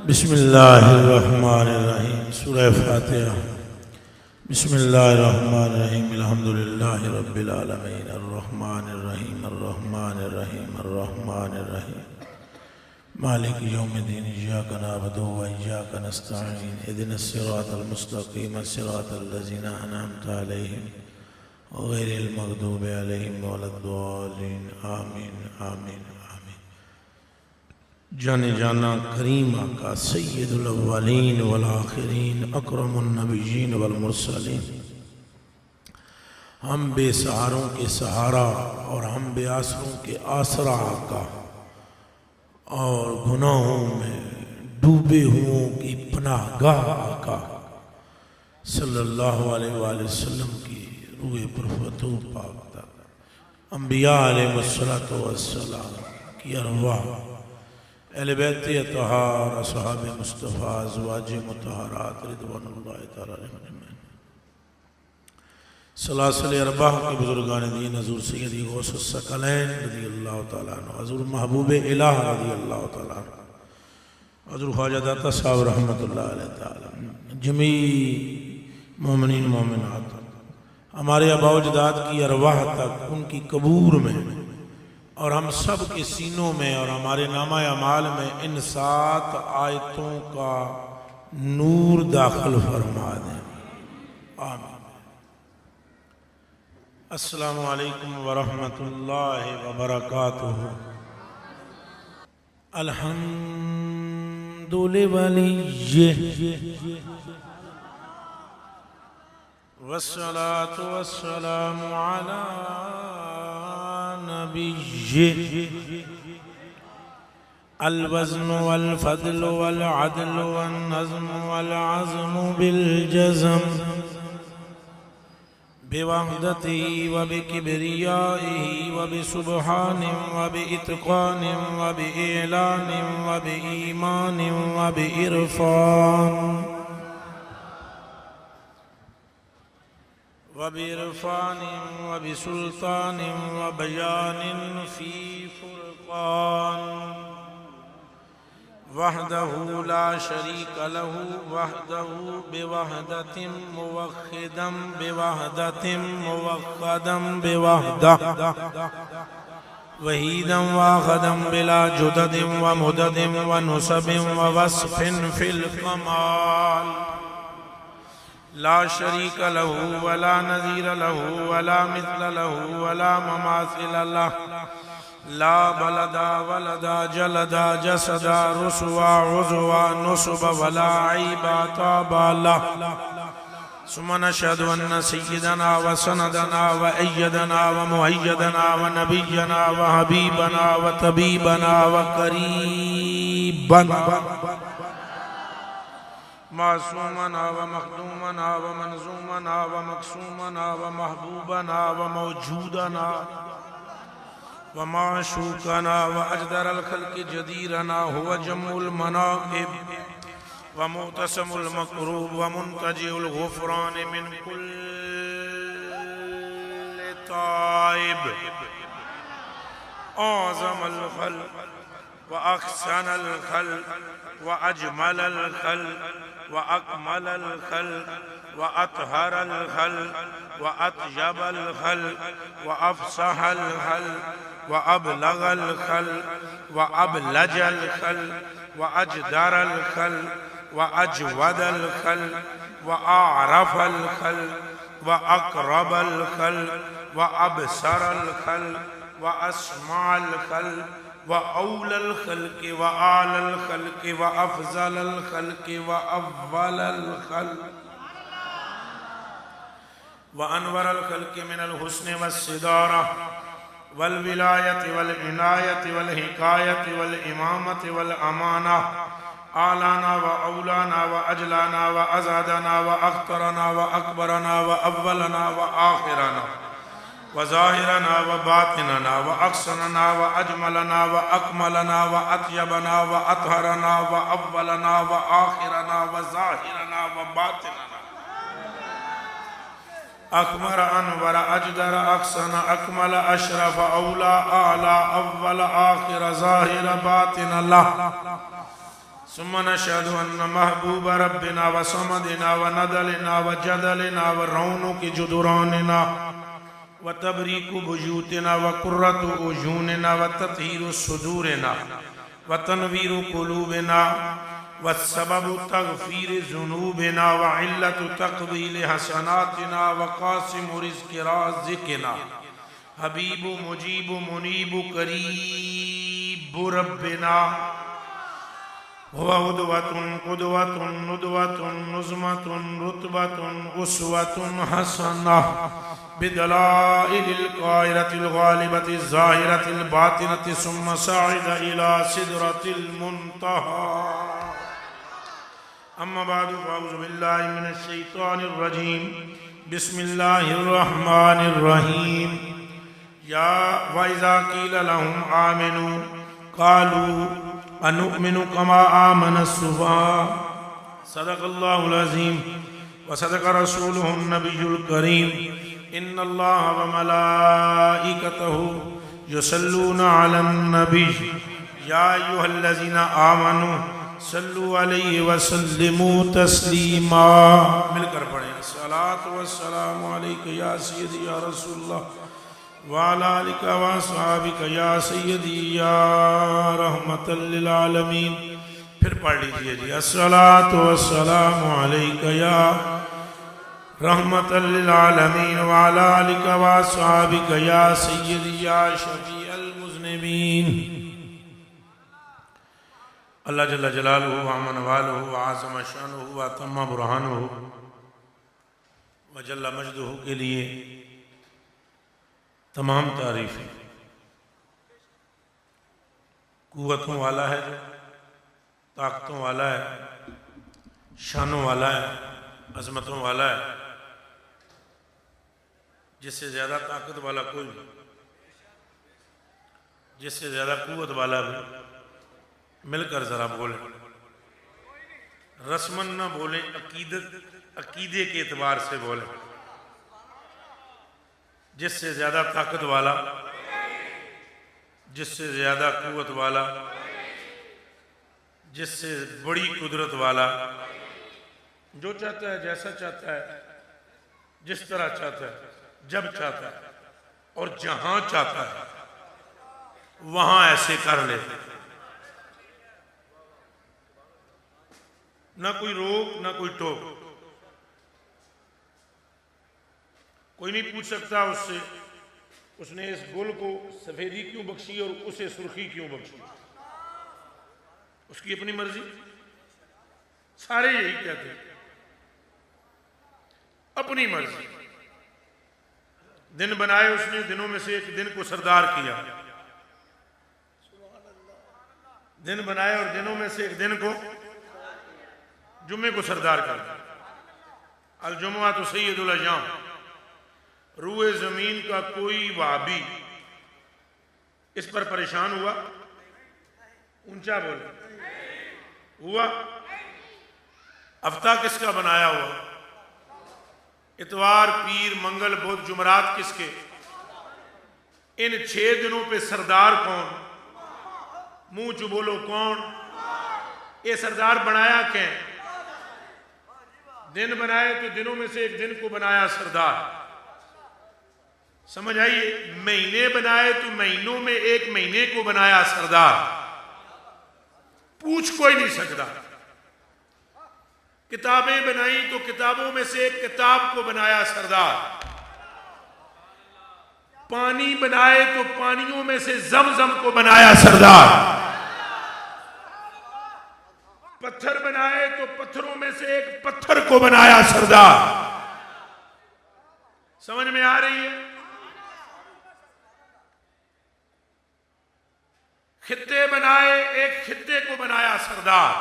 बिस्मिल्लाहिर्रहमानिर्रहीम सूरह फातिहा। बिस्मिल्लाहिर्रहमानिर्रहीम अल्हम्दुलिल्लाहि रब्बिल आलमीन अर्रहमानिर्रहीम अर्रहमानिर्रहीम अर्रहमानिर्रहीम मालिक यौमिद्दीन इय्याका नअबुदु व इय्याका नस्तईन इहदिनस सिरातल मुस्तक़ीम सिरातल लज़ीना अनअमता अलैहिम गैरिल मग़दूबि अलैहिम वलद्दालीन आमीन आमीन आमीन। जाने जाना करीम आका सय्यदुल अव्वलीन वल आखिरीन अकरमुन नबिय्यीन वल मुरसलीन, हम बेसहारों के सहारा और हम बेआसरों के आसरा आका, और गुनाहों में डूबे हुओं की पनाहगाह आका सल्लल्लाहु अलैहि वसल्लम की रूए परफतू पाक तक अंबिया अलैहिस्सलातु वस्सलाम की अरवाह, अहले बैत अतहार, असहाब मुस्तफ़ा, अज़वाज मुतहरात रिज़वानुल्लाहि तआला अलैहिम सलासिल अरबाह के बुजुर्गान दीन हज़ूर सय्यदी गौसुस सकलैन रज़ियल्लाहु तआला अन्हु, हज़ूर महबूब इलाह रज़ियल्लाहु तआला अन्हु, हज़ूर ख्वाजा दाता साहब रहमतुल्लाहि अलैहि तआला, जमी मोमिनीन मोमिनात, हमारे आबा-ओ-अजदाद की अरवाह तक उनकी कबूर में और हम सब के सीनों में और हमारे नामा अमाल में इन 7 आयतों का नूर दाखिल फरमा दें, आमीन। अस्सलामु अलैकुम वरहमतुल्लाहि वबरकातुहू। अल्हम्दुलिल्लाह वस्सलातु वस्सलामु अला नबिय्यि अल वज़्न वल फ़द्ल वल अदल वन नज़्म वल अज़्म बिल जज़म बिवहदती व बिकिब्रियाइही व बिसुब्हानि व बिइत्क़ानि व बिइलानि व बिईमानि व बिइरफ़ान व बिइरफ़ानि व बिसुल्तानि व बयानिन फ़ी फ़ुरक़ान वहदहू ला शरीक लहू वहदहू बिवहदतिम मुवख्खिदम बिवहदतिम मुवक्कदम बिवहदह वहीदम वाखदम बिला जुददिम व मुददिम व नुसबिम व वस्फिन फिल कमाल ला शरीक लहू वला नज़ीर लहू वला मिस्ल लहू वला ममासिल लह ला बलदा वलदा जलदा जसदा रुसवा उज़वा नुसब वला ईबाता बाला सुमन नशहदु अन्न सय्यदना व सनदना व अय्यदना व मुअय्यदना व नबिय्यना व हबीबना व तबीबना व करीबना मासूमना व मखदूमना व मंजूमना व मकसूमना व महबूबना व मौजूदना व माशूकना व अजदरल खल्क़ि जदीरना हुव जमुल मनाक़िब व मुतसमुल मक़रूब व मुंतजिउल गुफ़रान मिन कुल्लि ताइब आज़मल ख़ल्क़ व अहसनल ख़ल्क़ व अजमलल ख़ल्क़ व अकमलल ख़ल्क़ व अतहरल ख़ल्क़ व अतयबल ख़ल्क़ व अफ़सहल ख़ल्क़ व अबलगल ख़ल्क़ व अबलजल ख़ल्क़ व अजदरल ख़ल्क़ व अजवदल ख़ल्क़ व आरफल ख़ल्क़ व अक़रबल ख़ल्क़ व अबसरल ख़ल्क़ व अस्माल ख़ल्क़ व औलल ख़ल्क़ व आलल ख़ल्क़ व अफ़ज़लल ख़ल्क़ व अव्वलल ख़ल्क़ व अनवरल ख़ल्क़ मिनल हुस्न वस्सिदारा वल विलायति वल इनायति वल हिकायति वल इमामति वल अमाना आलाना व औलाना व अजलाना व अज़ादना व अख्तरना व अकबरना व अव्वलना व आखिरना व ज़ाहिरना व बातिनना व अक्सरना व अजमलना व अकमलना व अत्यबना व अतहरना व अव्वलना व आखिरना व ज़ाहिरना व बातिनना अकमर अनवर अजदर अक्सन अकमल अशरफ औला आला अव्वल आखिर ज़ाहिर बातिन अल्लाह सुम्मा नशहदु अन्न महबूब रब्बिना व समदिना व नदलिना व जदलिना व रौनुक जुदुरानिना व तबरीकु बुयूतिना व कुर्रतु उजूनिना व तत्हीरु सुदूरिना व तनवीरु कुलूबिना व सबबु तगफीर जुनूबिना व इल्लतु तक़बील हसनातिना व क़ासिमु रिज़्क़ि राज़िक़िना हबीबु मुजीबु मुनीबु करीबु रब्बिना हुवा उदवतुन कुदवतुन नुदवतुन नुज़मतुन रुतबतुन उसवतुन हसना बिदलाइलिल कायरतिल गालिबतिल ज़ाहिरतिल बातिनति सुम्मा साइदा इला सिदरतिल मुंतहा अम्मा बादु फ़अऊज़ु बिल्लाहि मिनश शैतानिर रजीम बिस्मिल्लाहिर रहमानिर रहीम या वइज़ा क़ीला लहुम आमिनू क़ालू अनुमिनु कमा आमनस सुफ़हा सदक़ल्लाहुल अज़ीम व सदक़ रसूलुहुन नबियुल करीम इन्नल्लाह व मलाइकतहु युसल्लूना अलन नबी या अय्युहल्लज़ीना आमनू सल्लु अलैहि व सल्लिमू तस्लीमा। मिलकर पढ़ें अस्सलातु वस्सलामु अलैका या सय्यदी या रसूलल्लाह वाला आलिका व अस्हाबिका या सय्यदी या रहमतल लिल आलमीन। फिर पढ़ लीजिए जी अस्सलातु वस्सलामु अलैका या रहमतल लिल आलमीन वाला आलिका व अस्हाबिका या सय्यदी या शफीअल मुज़निबीन। अल्लाह जल्ल जलालुहु व अमन वालुहु व आज़म शानुहु व तम्मा बुरहानुहु व जल्ल मजदुहु के लिए तमाम तारीफ़ें। कुव्वतों वाला है, जो ताकतों वाला है, शानों वाला है, अज़मतों वाला है, जिससे ज़्यादा ताकत वाला कोई भी, जिससे ज़्यादा कुव्वत वाला भी। मिलकर ज़रा बोलें, रस्मन न बोलें, अकीदे के एतबार से बोलें। जिससे ज़्यादा ताकत वाला, जिससे ज़्यादा कुव्वत वाला, जिससे बड़ी कुदरत वाला, जो चाहता है, जैसा चाहता है, जिस तरह चाहता है, जब चाहता है और जहां चाहता है वहां ऐसे कर लेता है। ना कोई रोक, ना कोई टोक। कोई नहीं पूछ सकता उससे उसने इस गुल को सफेदी क्यों बख्शी और उसे सुर्खी क्यों बख्शी। उसकी अपनी मर्जी। सारे यही कहते हैं, अपनी मर्जी। दिन बनाए उसने, दिनों में से एक दिन को सरदार किया। दिन बनाए और दिनों में से एक दिन को, जुम्मे को सरदार कर दिया। अल जुम्मा तो सैयदुल अय्याम। रूए जमीन का कोई वाबी इस पर परेशान हुआ? ऊंचा बोले, हुआ? हफ्ता किसका बनाया हुआ? इतवार, पीर, मंगल, बुध, जुमरात किसके? इन 6 दिनों पे सरदार कौन? मुंह चु बोलो कौन? ये सरदार बनाया क्या? दिन बनाए तो दिनों में से एक दिन को बनाया सरदार। समझ आइए। महीने बनाए तो महीनों में एक महीने को बनाया सरदार। पूछ कोई नहीं सकता। किताबें बनाई तो किताबों में से एक किताब को बनाया सरदार। पानी बनाए तो पानियों में से ज़मज़म को बनाया सरदार। पत्थर बनाए तो पत्थरों में से एक पत्थर को बनाया सरदार। समझ में आ रही है? खित्ते बनाए, एक खित्ते को बनाया सरदार।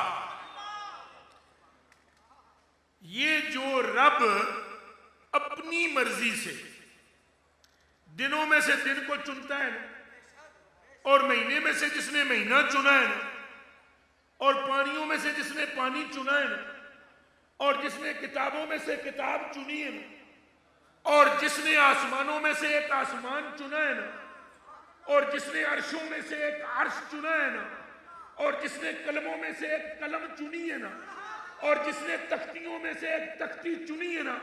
ये जो रब अपनी मर्जी से दिनों में से दिन को चुनता है ना, और महीने में से जिसने महीना चुना है ना, और पानियों में से जिसने पानी चुना है ना, और जिसने किताबों में से किताब चुनी है ना, और जिसने आसमानों में से एक आसमान चुना है ना, और जिसने अर्शों में से एक अर्श चुना है ना, और जिसने कलमों में से एक कलम चुनी है ना, और जिसने तख्तियों में से एक तख्ती चुनी है ना,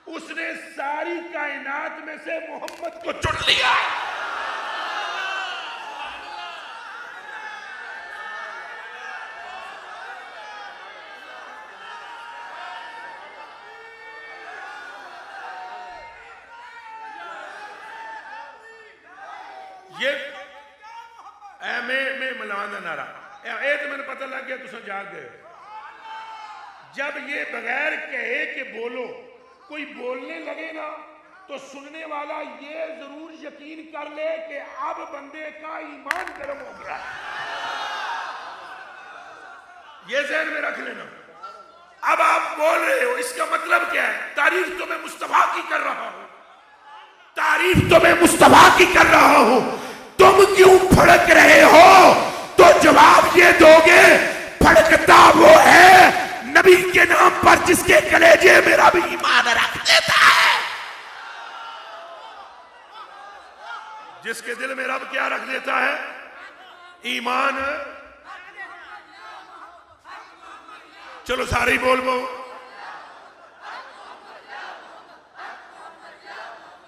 उसने सारी कायनात में से मोहम्मद को चुन लिया। ये मैं मलाना नारा ए तो मैंने पता लग गया तुम जाग गए। जब ये बगैर कहे कि बोलो कोई बोलने लगे ना, तो सुनने वाला ये जरूर यकीन कर ले कि अब बंदे का ईमान गर्म हो गया। ये ज़हन में रख लेना। अब आप बोल रहे हो, इसका मतलब क्या है? तारीफ तो मैं मुस्तफा की कर रहा हूं, तारीफ तो मैं मुस्तफा की कर रहा हूं, तुम क्यों फड़क रहे हो? तो जवाब ये दोगे, फड़कता वो है नबी के नाम पर जिसके कलेजे मेरा भी ईमान रख देता है, जिसके दिल में रब क्या रख देता है? ईमान। चलो सारे ही बोल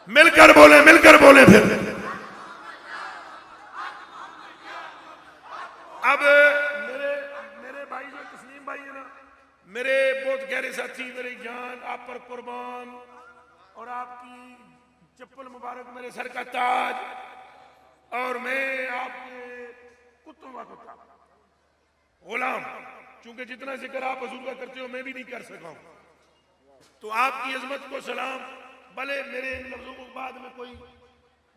मिलकर बोले फिर। अब मेरे भाई जो तस्लीम भाई है ना, मेरे बहुत गहरे साथी, मेरी जान आप पर कुर्बान, और आपकी चप्पल मुबारक मेरे सर का ताज, और मैं आपके कुत्तों का कुत्ता गुलाम। चूंकि जितना जिक्र आप हुजूर का करते हो मैं भी नहीं कर सका हूं, तो आपकी अजमत को सलाम। भले मेरे इन लफ्जों को बाद में कोई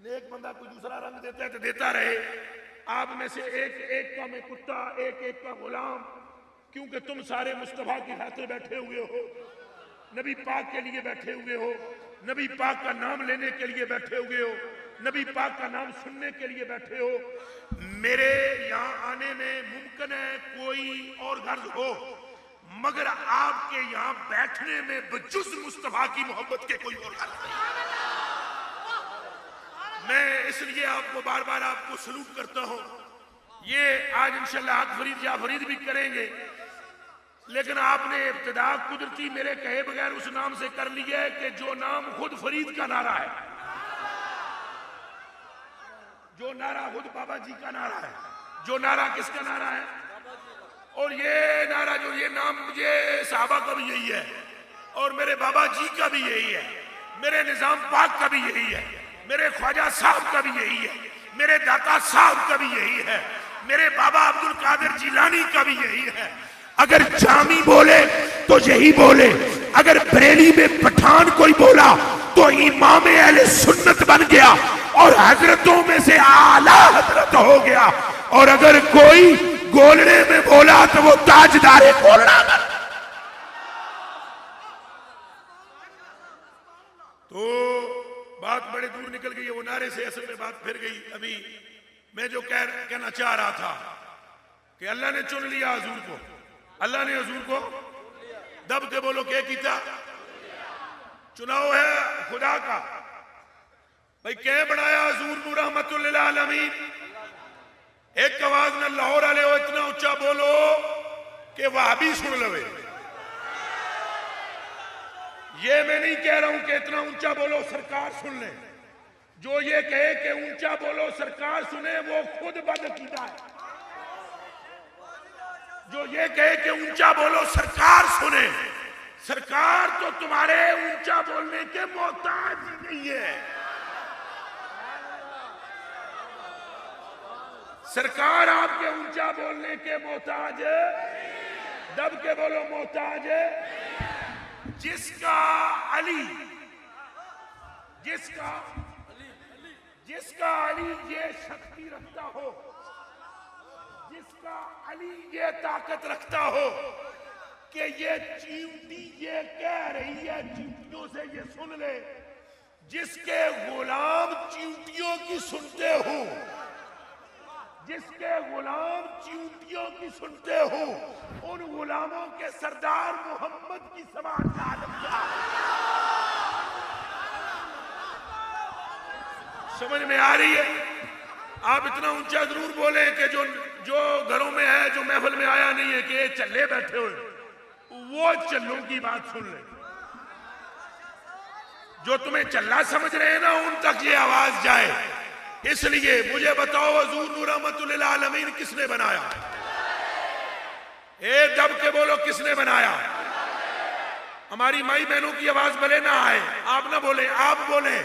नेक बंदा कोई दूसरा रंग देता है तो देता रहे। आप में से एक एक का मैं कुत्ता, एक एक का गुलाम, क्योंकि तुम सारे मुस्तफा की खातिर बैठे हुए हो, नबी पाक के लिए बैठे हुए हो, नबी पाक का नाम लेने के लिए बैठे हुए हो, नबी पाक का नाम सुनने के लिए बैठे हो। मेरे यहाँ आने में मुमकिन है कोई और गर्ज हो, मगर आपके यहाँ बैठने में बजुज मुस्तफा की मोहब्बत के कोई और गर्ज नहीं। मैं इसलिए आपको बार बार आपको सलूट करता हूं। ये आज इंशाल्लाह आग फरीद या फरीद भी करेंगे, लेकिन आपने इब्तिदा कुदरती मेरे कहे बगैर उस नाम से कर लिया है कि जो नाम खुद फरीद का नारा है, जो नारा खुद बाबा जी का नारा है, जो नारा किसका नारा है? और ये नारा जो ये नाम मुझे साहबा का भी यही है, और मेरे बाबा जी का भी यही है, मेरे निजाम पाक का भी यही है, मेरे ख्वाजा साहब का भी यही है, मेरे दाता साहब का भी यही है, मेरे बाबा अब्दुल कादिर जिलानी का भी यही है। अगर जामी बोले तो यही बोले, अगर बरेली में पठान कोई बोला तो इमाम अहले सुन्नत बन गया और हजरतों में से आला हजरत हो गया, और अगर कोई गोलने में बोला तो वो ताजदारे गोलना बन। तो बात बड़े दूर निकल गई है, वो नारे से असल में बात फिर गई। अभी मैं जो कहना चाह रहा था कि अल्लाह ने चुन लिया हुजूर को, अल्लाह ने हुजूर को दब के बोलो क्या किया? चुनाव है खुदा का। भाई क्या बनाया हुजूर को रहमतुल लिल आलमीन? एक आवाज न लाहौर वाले हो इतना ऊंचा बोलो कि वह भी सुन लवे। ये मैं नहीं कह रहा हूं कि इतना ऊंचा बोलो सरकार सुन ले। जो ये कहे कि ऊंचा बोलो सरकार सुने वो खुद बदअकीदा है। जो ये कहे कि ऊंचा बोलो सरकार सुने, सरकार तो तुम्हारे ऊंचा बोलने के मोहताज नहीं है। सरकार आपके ऊंचा बोलने के मोहताज है, दब के बोलो मोहताज है। जिसका अली ये शक्ति रखता हो, जिसका अली ये ताकत रखता हो कि ये चींटी ये कह रही है चींटियों से ये सुन ले, जिसके गुलाम चींटियों की सुनते हो, जिसके गुलाम चींटियों की सुनते हो, उन गुलामों के सरदार मोहम्मद की समान समझ में आ रही है? आप इतना ऊंचा जरूर बोले कि जो घरों में है, जो महफिल में आया नहीं है कि चल्ले बैठे हुए, वो चल्लों की बात सुन ले। जो तुम्हें चल्ला समझ रहे हैं ना, उन तक ये आवाज जाए। इसलिए मुझे बताओ, हुजूर नूर रहमतुल लिल आलमीन किसने बनाया? ए दब के बोलो, किसने बनाया? हमारी माई बहनों की आवाज भले ना आए, आप ना बोले, आप बोले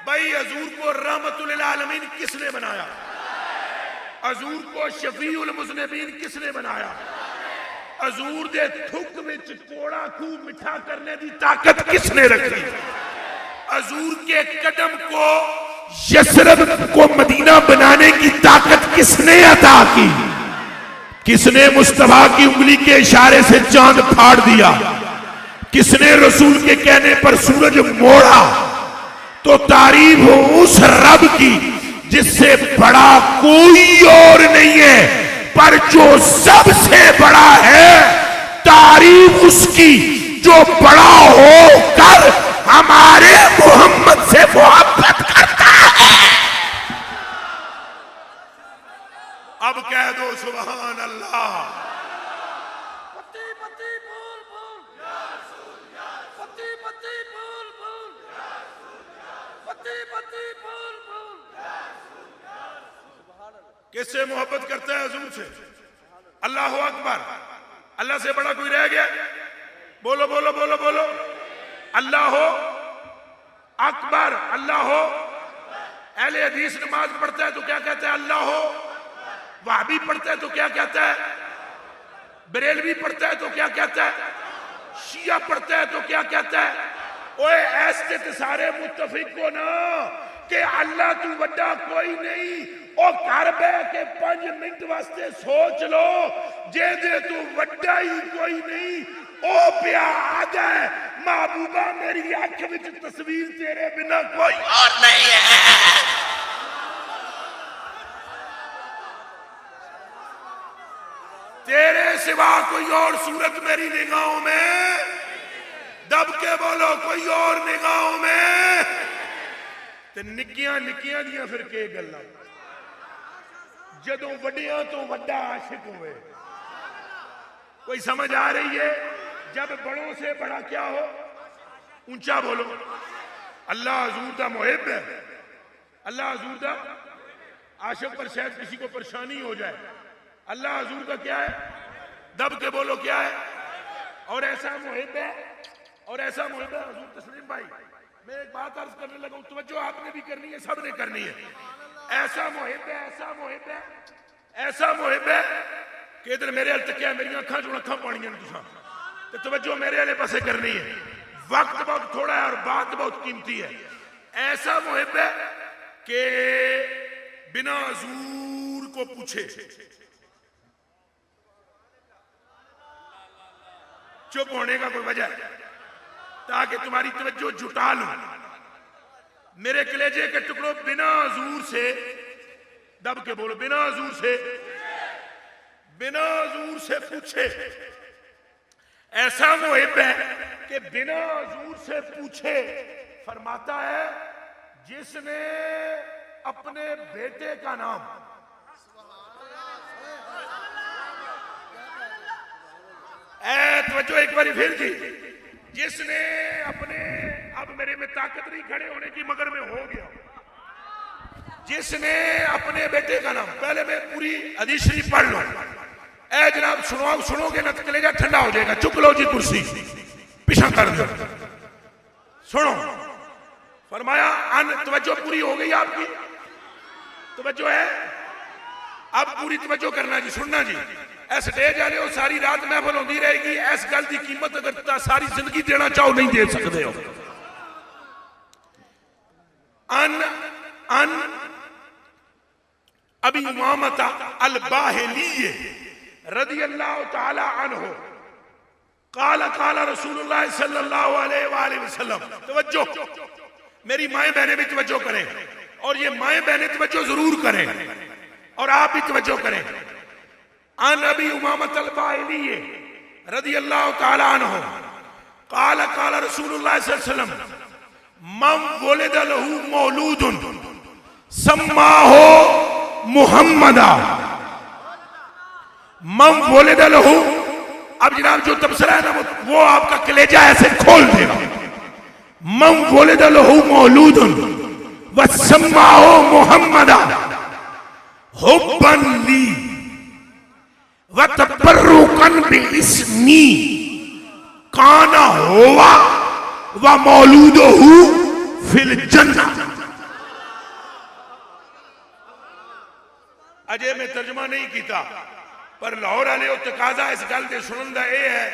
भाई, हुजूर को रहमतुल लिल आलमीन किसने बनाया? हुजूर को शफीउल मुज़निबीन किसने बनाया? हुजूर दे थुक विच कोड़ा खूब मिठा करने की ताकत किसने रखी? हुजूर के कदम को यसरब को मदीना बनाने की ताकत किसने अता की? किसने मुस्तफा की उंगली के इशारे से चांद फाड़ दिया? किसने रसूल के कहने पर सूरज मोड़ा? तो तारीफ हो उस रब की जिससे बड़ा कोई और नहीं है, पर जो सबसे बड़ा है, तारीफ उसकी जो बड़ा होकर हमारे मोहम्मद से मोहब्बत करता है। अब कह दो सुभान अल्लाह। पति पति बोल बोल, पति पति बोल बोल, पति पति बोल बोल। किससे मोहब्बत करता है? हुजूर से। अल्लाह अकबर। अल्लाह से बड़ा कोई रह गया? बोलो बोलो बोलो बोलो। अल्लाह अकबर, अल्लाह। अहले हदीस नमाज पढ़ता है तो क्या कहता है? अल्लाह। वहाबी पढ़ता है तो क्या कहता है? बरेलवी पढ़ता है तो क्या कहता है? शिया पढ़ता है तो क्या कहता है? ओए ऐसे तो सारे मुत्तफिक को ना कि अल्लाह तू वड्डा कोई नहीं। ओ घर बह के 5 मिनट वास्ते सोच लो, जे दे तू वड्डा ही कोई नहीं। ओ प्याद है महबूबा, मेरी आंख विच तस्वीर तेरे बिना कोई और नहीं है। तेरे सिवा कोई और सूरत मेरी निगाहों में, दब के बोलो, कोई और निगाहों में। ते निक्कियां निक्कियां दियां फिर के गल्लां, जदों वड्डियां तो वड्डा आशिक होवे। कोई समझ आ रही है? जब बड़ों से बड़ा क्या हो, ऊंचा बोलो। अल्लाह हजूर दा मुहिब है, अल्लाह हजूर दा आशिक। पर शायद किसी को परेशानी हो जाए। अल्लाह हजूर का क्या है? दब के बोलो, क्या है? और ऐसा मुहिब है, और ऐसा मुहिब है हजूर तस्लीम भाई। मैं एक बात अर्ज करने लगा, तवज्जो आपने भी करनी है, सबने करनी है। ऐसा मुहिब है, ऐसा मुहिब है, ऐसा मुहिब है कि इधर मेरे हल तक मेरी अखा चो अखा पानिया ने तुसा, तो तवज्जो मेरे वाले पासे करनी है। वक्त बहुत थोड़ा है और बात बहुत कीमती है। ऐसा मुहिब है कि बिना हुजूर को पूछे चुप होने का कोई वजह है, ताकि तुम्हारी तवज्जो जुटा लूं। मेरे कलेजे के टुकड़ों, बिना हुजूर से, दब के बोलो, बिना हुजूर से, बिना हुजूर से पूछे। ऐसा मुहिब है कि बिना हुजूर से पूछे। फरमाता है जिसने अपने बेटे का नाम, तवज्जो एक बार फिर जी, जिसने अपने, अब मेरे में ताकत नहीं खड़े होने की मगर मैं हो गया, जिसने अपने बेटे का नाम, पहले मैं पूरी हदीस शरीफ पढ़ लो। ए जनाब सुनो, सुनोगे ना तो कलेजा ठंडा हो जाएगा। चुक लो जी, कुर्सी पीछा कर दो, सुनो। फरमाया अन, तवज्जो पूरी हो गई आपकी? तवज्जो है? अब पूरी तवज्जो करना जी, सुनना जी। स्टेज वाले हो, सारी रात महफिल होती रहेगी। इस गल की कीमत अगर सारी जिंदगी देना चाहो नहीं दे सकते हो। अन अन अबी उमामता अल बाहिली रदी अल्लाह तआला अन्हु काला काला रसूलुल्लाह सल्लल्लाहु अलैहि वसल्लम। तवज्जो, मेरी माएं बहनें भी तवज्जो करें, और ये माएं बहनें तवज्जो जरूर करें, और आप भी तवज्जो करें। अन अबी उमामत अल बाहिली रदी अल्लाह तआला अन्हु काला काला रसूलुल्लाह सल्लल्लाहु अलैहि वसल्लम मम वुलिद लहू मौलूदुन सम्माहु मुहम्मदा। मम वोलिद लहू, अब जनाब जो तबसरा है ना वो आपका कलेजा ऐसे खोल देगा। मम वोलिद लहू मौलूदुन वसम्माहु मुहम्मदा हुब्बन ली वतबर्रुकन बिइस्मी काना हुवा व मौलूदुहु फिल जन्नह। अजय मैं तर्जमा नहीं किया पर लाहौर वाले वो तकाजा इस गल के सुनने का यह है,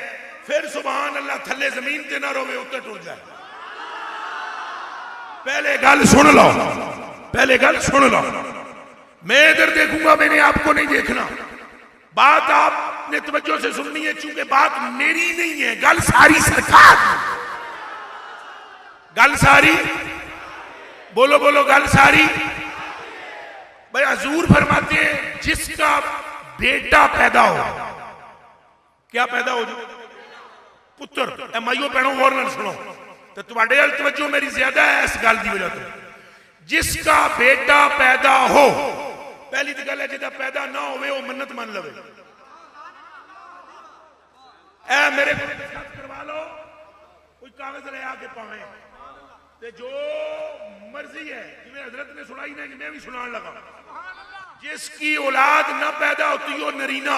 फिर सुभान अल्लाह थले जमीन ते ना रोवे उत्ते टुट जाए। पहले गल सुन लो, पहले गल सुन लो। मैं इधर देखूंगा, मैंने आपको नहीं देखना। बात आपने तवज्जो से सुननी है, चूंकि बात मेरी नहीं है, गल सारी सरकार, गल सारी, बोलो बोलो, गल सारी। भाई हजूर फरमाते हैं जिसका बेटा पैदा हो, क्या पैदा हो, पुत्र। माइयो भैनों गौर नाल सुनो तो तुम्हारे अल तवज्जो मेरी ज्यादा है इस गल की वजह तो। जिसका बेटा पैदा हो, पहली तो गल है जिदा पैदा ना होवे वो मन्नत मान लवे। ए मेरे को करवा लो, कोई कागज ले आके पावे ते जो मर्जी है, जिवें हजरत ने सुनाई ना, मैं भी सुनान लगा। जिसकी औलाद ना पैदा होती हो नरीना,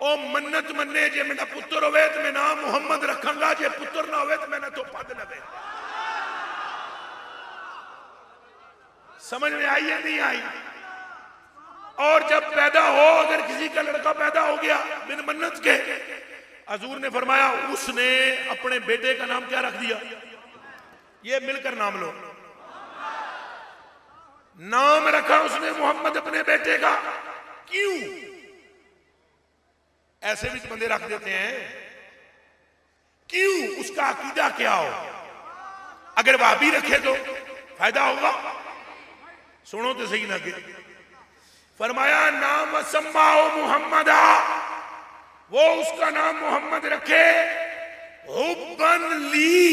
ओ मन्नत मन्ने जे मेरा पुत्र होवे तो मैं नाम मुहम्मद रखांगा, जे पुत्र ना होवे तो मैंने तो पद लवे। समझ में आई है नहीं आई? और जब पैदा हो, अगर किसी का लड़का पैदा हो गया बिन मन्नत के, हजूर ने फरमाया उसने अपने बेटे का नाम क्या रख दिया? ये मिलकर नाम लो। नाम रखा उसने मोहम्मद अपने बेटे का। क्यों? ऐसे भी बंदे रख देते हैं। क्यों? उसका अकीदा क्या हो? अगर भाभी रखे तो फायदा होगा। सुनो तो सही लगे। फरमाया नाम सम्माओ मुहम्मदा, वो उसका नाम मोहम्मद रखे। हुब्बन ली,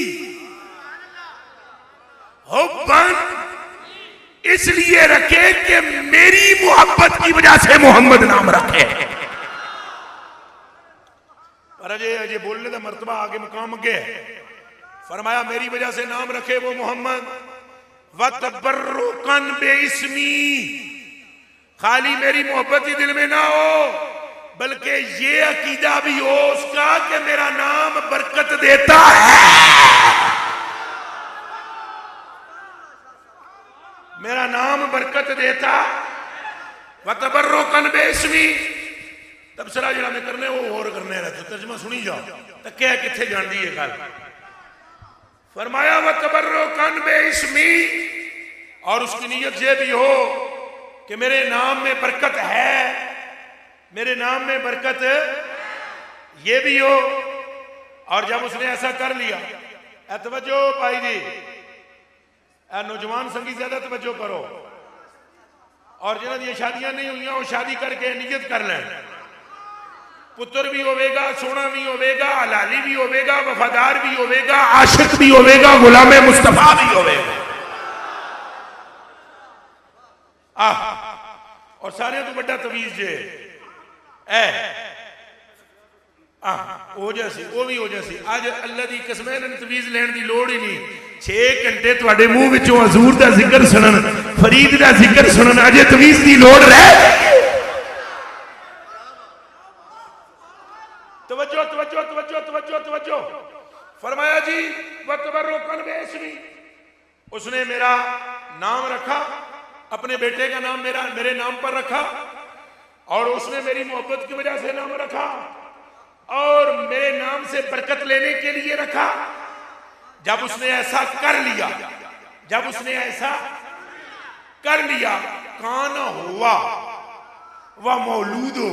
हुब्बन इसलिए रखे कि मेरी मोहब्बत की वजह से मोहम्मद नाम रखे। पर अजय बोलने का मर्तबा आगे मुकाम के फरमाया मेरी वजह से नाम रखे वो मोहम्मद। वतबर्रुकन बेइस्मी, खाली मेरी मोहब्बत ही दिल में ना हो, बल्कि ये अकीदा भी हो उसका कि मेरा नाम बरकत देता है, मेरा नाम बरकत देता। वतबर्रुकन बेइस्मी, तबसरा जरा मैं करने वो और करने रहते, तर्जमा सुनी जाओ तो क्या किथे जान दी है गल। फरमाया वतबर्रुकन बेइस्मी, और उसकी नीयत ये भी हो कि मेरे नाम में बरकत है, मेरे नाम में बरकत ये भी हो। और जब उसने ऐसा कर लिया, तवज्जो भाई जी, नौजवान संगी ज्यादा तवज्जो करो, और जिन्हों दी शादियां नहीं हुई वो शादी करके नियत कर लें, पुत्र भी होवेगा, सोना भी होवेगा, हलाली भी होवेगा, वफादार भी होवेगा, आशिक भी होवेगा, गुलामे मुस्तफा भी होवेगा। और सारे तो बड़ा तवीज जे हो जैसी वो भी हो जैसी। आज अल्लाह की कसम है तवीज लेने की लोड़ ही नहीं। 6 घंटे तुहाडे मुंह विचों हजूर का जिक्र सुनन, फरीद का जिक्र सुनन, अजे तवीज की लोड़ रह। तवज्जो तवज्जो तवज्जो तवज्जो तवज्जो। फरमाया जी वतबर्रुकन बेइस्मी, उसने मेरा नाम रखा, अपने बेटे का नाम मेरे नाम पर रखा, और उसने मेरी मोहब्बत की वजह से नाम रखा, और मेरे नाम से बरकत लेने के लिए रखा। जब उसने ऐसा कर लिया, जब उसने ऐसा कर लिया, काना हुआ व मौलूदो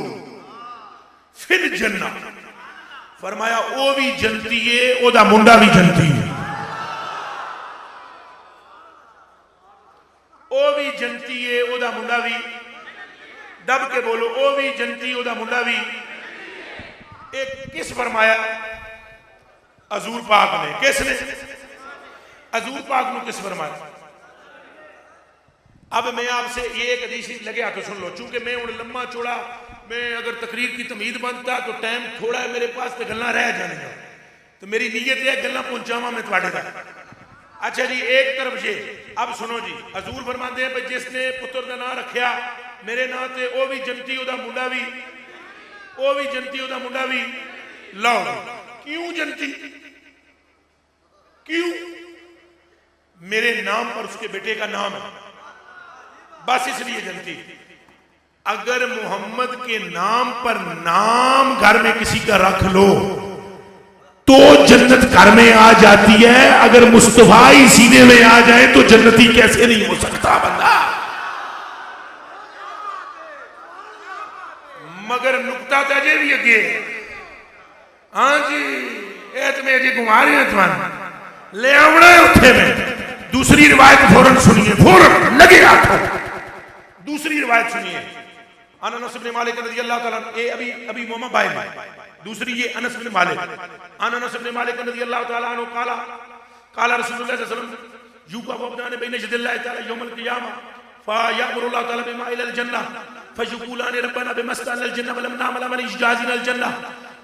फिल जन्नह, फरमाया वो भी जनती है, ओदा मुंडा भी जनती है, वो भी जनती है, ओदा मुंडा भी, दब के बोलो, वो भी जनती ओदा मुंडा भी। एक किस फरमाया? हजूर पाक ने। किसने? हजूर पाक ने किस फरमाया? अब मैं आपसे ये एक हदीस लगे हाथों सुन लो, चूंकि मैं हूं लम्मा चौड़ा, मैं अगर तकरीर की तमीद बनता तो टाइम थोड़ा है मेरे पास, तो गल्लां रह जानियां, तो मेरी नीयत है गल्लां पहुंचावा मैं तुहाडे तक। अच्छा जी, एक तरफ ये, अब सुनो जी, हजूर फरमाते हैं भाई जिसने पुत्र का नाम रखा मेरे नाम से वो भी जनती, ओदा मुंडा भी, वो भी जनती, ओदा मुंडा भी लाओ। क्यों जनती? क्यों? मेरे नाम पर उसके बेटे का नाम है, बस इसलिए जनती। अगर मोहम्मद के नाम पर नाम घर में किसी का रख लो तो जन्नत घर में आ जाती है, अगर मुस्तफा ही सीने में आ जाए तो जन्नती कैसे नहीं हो सकता बंदा। मगर नुकता तो अजय भी अगे, हाँ जी, ये तुम्हें अजय घुमा रहे हैं, तुम्हारे ले आवना है उत्थे में। दूसरी रिवायत फौरन सुनिए, फौरन लगे हाथों। दूसरी रिवायत सुनिए, अनस इब्न मालिक रज़ियल्लाहु ताला, ये अभी मोहम्मद भाई में। दूसरी ये अनस इब्न मालिक, अनस इब्न मालिक रज़ियल्लाहु ताला अन्हु काला काला रसूलुल्लाह सल्लल्लाहु अलैहि वसल्लम युका वबदान बैन यदिल्लाहि ताला यौमल क़ियामा फयअमुरुल्लाहु ताला बिमा इलल जन्नह फयक़ूलान रब्बना बिमस्तल जन्नह वलम नअमल अमल इजाजिल जन्नह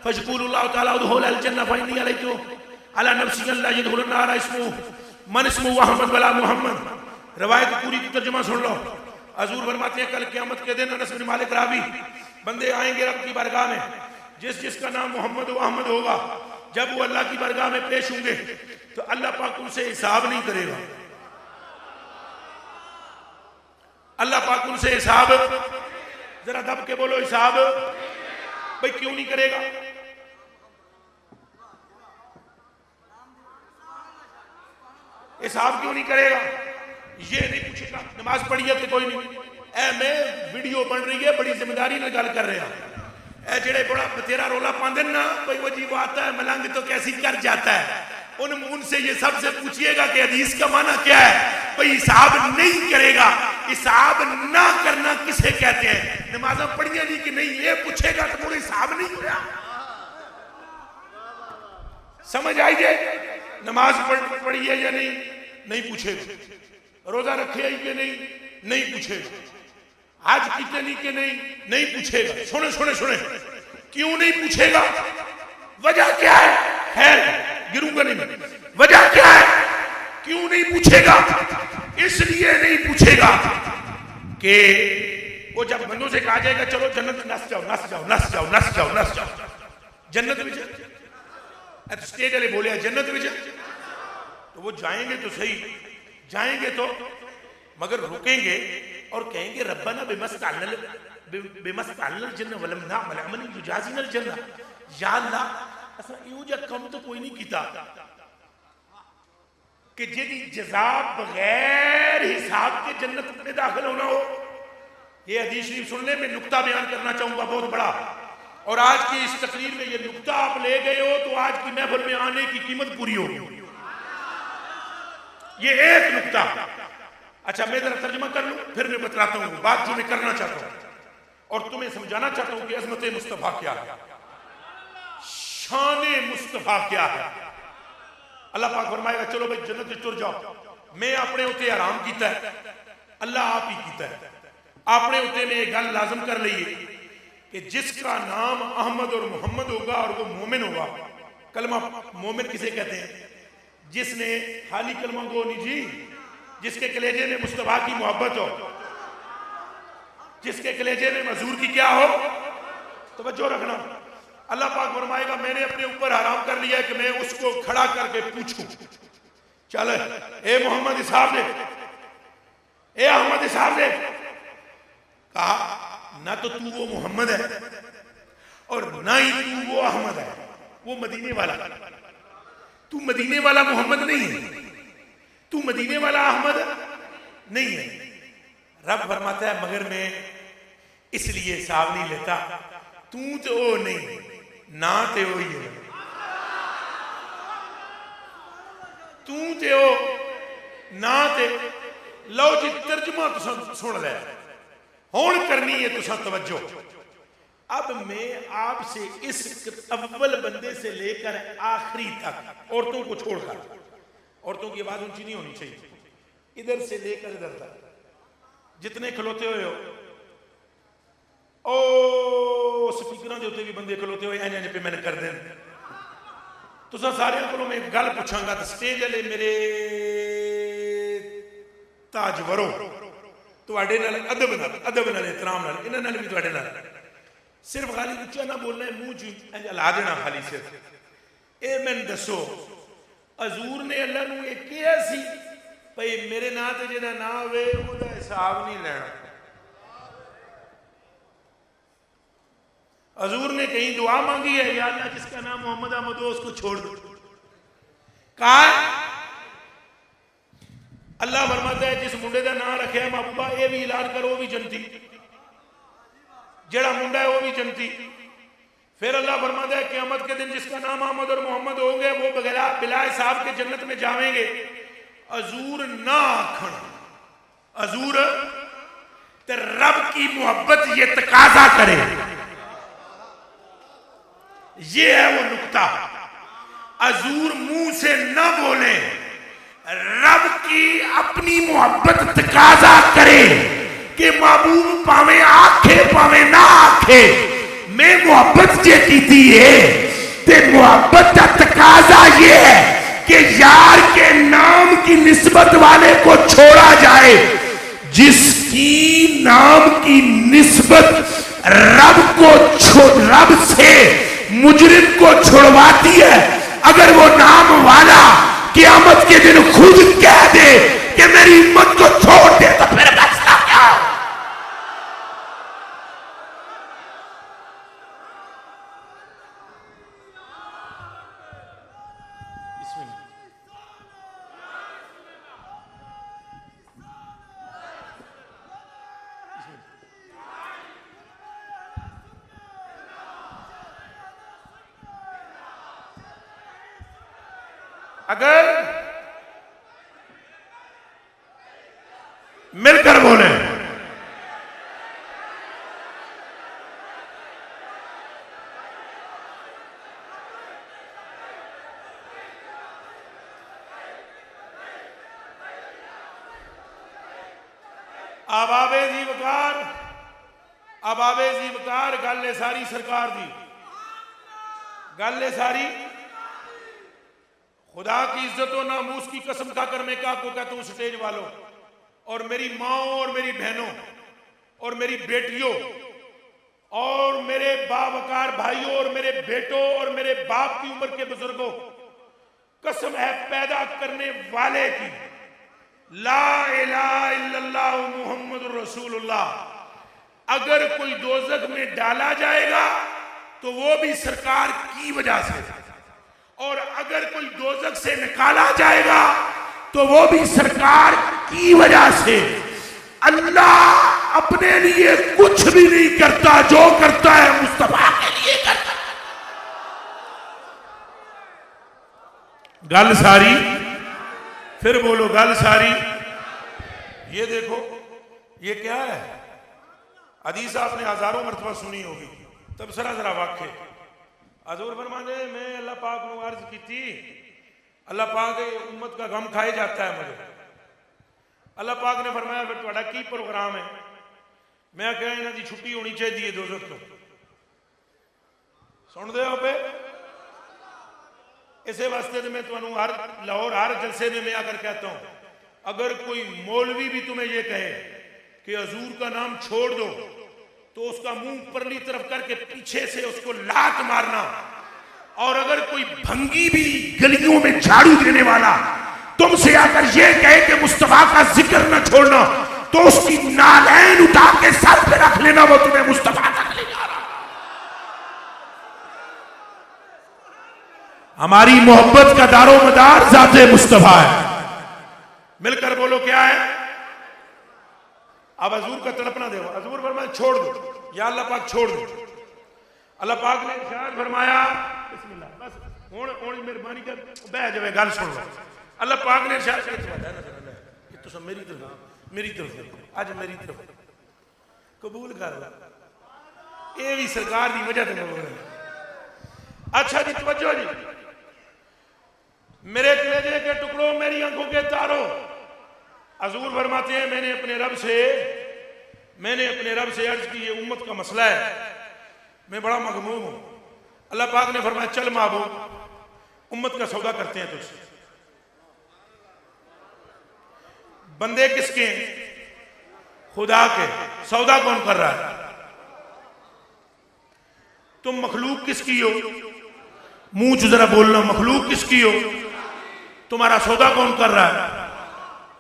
फयक़ूलुल्लाहु ताला उदखुल जन्नह फइन्नी अलैतु अला नफ्सी अल्ला यदखुलन नार इसमु मन इसमु अहमद वला मुहम्मद। रिवायत पूरी की तर्जुमा सुन लो। हजूर फरमाते हैं कल क़यामत के दिन अनस बिन मालिक रावी, बंदे आएंगे रब की बारगाह में, जिसका नाम मोहम्मद व अहमद होगा, जब वो अल्लाह की बारगाह में पेश होंगे तो अल्लाह पाक उनसे हिसाब नहीं करेगा। अल्लाह पाक उनसे हिसाब, जरा दब के बोलो हिसाब। भाई क्यों नहीं करेगा? हिसाब क्यों नहीं करेगा? ये नहीं पूछेगा नमाज पढ़ी है तो कोई नहीं, ऐ मैं वीडियो बन रही है, बड़ी जिम्मेदारी में गल कर रहे हैं। जेड़े बड़ा तेरा रोला पाते ना, भाई वो जी वो आता है मलंग तो कैसी कर जाता है, उनसे ये सबसे पूछिएगा कि हदीस का माना क्या है। भाई हिसाब नहीं करेगा, हिसाब ना करना किसे कहते हैं? नमाजा पढ़िया नहीं कि नहीं, ये पूछेगा तो बोले हिसाब नहीं हुआ। समझ आई जाए? नमाज पढ़ी है या नहीं, नहीं पूछेगा। रोजा रखे है कि नहीं, नहीं पूछेगा। आज कितनी के नहीं, नहीं पूछेगा। सुने सुने सुने, क्यों नहीं पूछेगा? वजह क्या है? गिरूंगा नहीं। वजह क्या है क्यों नहीं पूछेगा? इसलिए नहीं पूछेगा कि वो जब बंदों से कहा जाएगा चलो जन्नत नस जाओ नस जाओ नस जाओ नस जाओ नस जाओ, जन्नत में स्टेज वाले बोले जन्नत में, तो वो जाएंगे तो सही, जाएंगे तो, मगर रुकेंगे और कहेंगे रब्बना बिमस्तअल जन्नह वलम नअमल अमलन युजाज़िनल जन्नह। या अल्लाह असा इहो जिहा कम तो कोई नहीं कीता कि जिहदी जज़ा बगैर हिसाब के जन्नत में दाखिल होना हो। ये हदीस शरीफ सुन ले, मैं नुक्ता बयान करना चाहूंगा बहुत बड़ा, और आज की इस तकरीर में ये नुक्ता आप ले गए हो तो आज की महफिल में आने की कीमत पूरी होगी। ये एक नुक्ता। अच्छा मैं जरा तर्जुमा कर लूं, फिर मैं बतलाता हूं बात जो मैं करना चाहता हूं और तुम्हें समझाना चाहता हूं कि अजमत मुस्तफा क्या है, शान मुस्तफा क्या है। अल्लाह पाक फरमाएगा चलो भाई जन्नत में तुर जाओ, मैं अपने उत्ते आराम किया है, अल्लाह आप ही किया है। अपने उत्ते में एक गल लाजम कर लीए कि जिसका नाम अहमद और मोहम्मद होगा और वो मोमिन होगा। कलमा मोमिन किसे कहते हैं? जिसने खाली कलमा को नहीं जी, जिसके कलेजे में मुस्तफा की मोहब्बत हो, जिसके कलेजे में मजूर की क्या हो, तवज्जो रखना। अल्लाह पाक फरमाएगा मैंने अपने ऊपर हराम कर लिया है कि मैं उसको खड़ा करके पूछूं, चल ए मोहम्मद साहब ने, ए अहमद साहब ने कहा ना तो तू वो मोहम्मद है और ना ही तू वो अहमद है, वो मदीने वाला। तू मदीने वाला मोहम्मद नहीं है, तू मदीने वाला अहमद नहीं है। रब फरमाता है मगर मैं इसलिए हिसाब नहीं लेता, तू तो वो नहीं ना ते वो ही है, तू ते वो ना ते। लो जी तर्जुमा तुम सुन ले, हुण करनी है तुसा तवज्जो। अब मैं आपसे इस अव्वल बंदे से लेकर आखिरी तक, औरतों को छोड़कर, औरतों की आवाज ऊंची नहीं होनी चाहिए, इधर से लेकर इधर तक जितने खलोते हुए हो ओ स्पीकर के उत्ते भी बंदे खलोते हुए इंज पे मैंने कर दें तुसा सारे को मैं एक गल पूछांगा तो स्टेज वाले मेरे ताजवरों तुहाडे नाल अदब नाल एहतराम नाल इन्हां नाल भी तुहाडे नाल सिर्फ खाली उच्चा ना बोलना है मुंह च इंज ला देना खाली सिर्फ ये मैंने दसो हजूर ने अल्लाह नूं ये कहा सी भाई मेरे नां ते जिहदा ना होवे ओहदा हिसाब नहीं लेना हजूर ने कहीं दुआ मांगी है या अल्लाह जिसका नाम मोहम्मद अहमद हो उसको छोड़ दो कहा अल्लाह फरमाता है जिस मुंडे का नाम रखे महबूबा ये भी ऐलान करो वो भी जन्नती जेड़ा मुंडा है वो भी जन्नती फिर अल्लाह फरमाता है क़यामत के दिन जिसका नाम अहमद और मोहम्मद होंगे वो बगैर बिला हिसाब के जन्नत में जाएंगे हजूर ना आखन हजूर ते रब की मोहब्बत ये तकाजा करे ये है वो नुक्ता हजूर मुंह से न बोले रब की अपनी मोहब्बत तकाजा करे कि महबूब पावे आखे पावे ना आखे मैं मोहब्बत जे कीती है ते मोहब्बत का तकाजा ये है कि यार के नाम की निस्बत वाले को छोड़ा जाए जिसकी नाम की निस्बत रब से मुजरिम को छुड़वाती है अगर वो नाम वाला क़यामत के दिन खुद कह दे कि मेरी उम्मत को छोड़ दे तो फिर बचता क्या अगर मिलकर बोले आबाबे जीवकार गल है सारी सरकार दी गल है सारी खुदा की इज्जत और नामूस की कसम खाकर मैं क्या को कहता हूं स्टेज वालों और मेरी माओ और मेरी बहनों और मेरी बेटियों और मेरे बावकार भाइयों और मेरे बेटों और मेरे बाप की उम्र के बुजुर्गों कसम है पैदा करने वाले की ला इलाहा इल्लल्लाह मुहम्मदुर रसूलुल्लाह अगर कोई दोजख में डाला जाएगा तो वो भी सरकार की वजह से और अगर कोई दोजख से निकाला जाएगा तो वो भी सरकार की वजह से अल्लाह अपने लिए कुछ भी नहीं करता जो करता है मुस्तफा के लिए करता गल सारी फिर बोलो गल सारी ये देखो ये क्या है हदीस आपने हजारों मरतबा सुनी होगी तब जरा वाक़े हजूर फरमाते मैं अल्लाह पाक को अर्ज की थी अल्लाह पाक उम्मत का गम खाए जाता है मुझे अल्लाह पाक ने फरमाया फिर तुम्हारा की प्रोग्राम है मैं क्या इन्हों की छुट्टी होनी चाहिए दोजख तो सुनते हो पे इसे वास्ते तो मैं तुम्हें हर लाहौर हर जलसे में मैं आकर कहता हूं अगर कोई मौलवी भी तुम्हें यह कहे कि हजूर का नाम छोड़ दो तो उसका मुंह परली तरफ करके पीछे से उसको लात मारना और अगर कोई भंगी भी गलियों में झाड़ू देने वाला तुमसे आकर यह कहे कि मुस्तफा का जिक्र न छोड़ना तो उसकी नालैन उठा के सर पे रख लेना वो तुम्हें मुस्तफा तक ले जा रहा। हमारी मोहब्बत का दारो मदार जाते मुस्तफा है मिलकर बोलो क्या है अब हजूर का तड़पना दो हजूर फरमाया छोड़ दो या अल्लाह पाक छोड़ दो अल्लाह पाक ने इरशाद फरमाया बिस्मिल्लाह बस हुण मेहरबानी कर बह जावे गल सुन लो अल्लाह पाक ने इरशाद किया तो सब मेरी तरफ आज मेरी तरफ कबूल कर ये भी सरकार की वजह से बोल रहे अच्छा जी तवज्जो जी मेरे कलेजे के टुकड़ों मेरी आंखों के तारों हजूर फरमाते हैं मैंने अपने रब से मैंने अपने रब से अर्ज की ये उम्मत का मसला है, मैं बड़ा मगमूम हूं। अल्लाह पाक ने फरमाया चल महबूब उम्मत का सौदा करते हैं तुझसे। बंदे किसके हैं? खुदा के। सौदा कौन कर रहा है? तुम मखलूक किसकी हो? मुंह से जरा बोलना, मखलूक किसकी हो? तुम्हारा सौदा कौन कर रहा है?